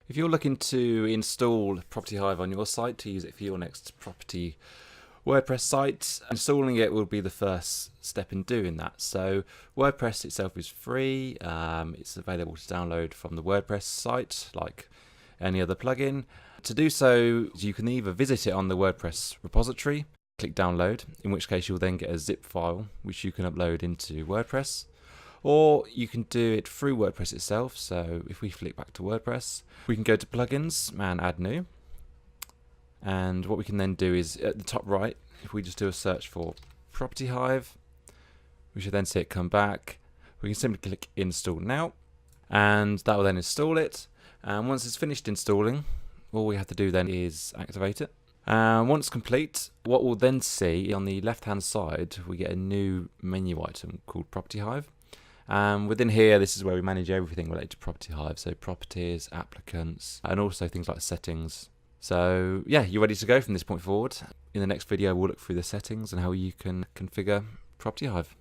If you're looking to install Property Hive on your site to use it for your next property WordPress site, installing it will be the first step in doing that. So WordPress itself is free. It's available to download from the WordPress site like any other plugin. To do so, you can either visit it on the WordPress repository, click download, in which case you'll then get a zip file which you can upload into WordPress. Or you can do it through WordPress itself. So if we flick back to WordPress, we can go to plugins and add new. And what we can then do is at the top right, if we just do a search for Property Hive, we should then see it come back. We can simply click install now, and that will then install it. And once it's finished installing, all we have to do then is activate it. Once complete, what we'll then see on the left hand side, we get a new menu item called Property Hive. Within here, this is where we manage everything related to Property Hive, so properties, applicants, and also things like settings. So yeah, you're ready to go from this point forward. In the next video, we'll look through the settings and how you can configure Property Hive.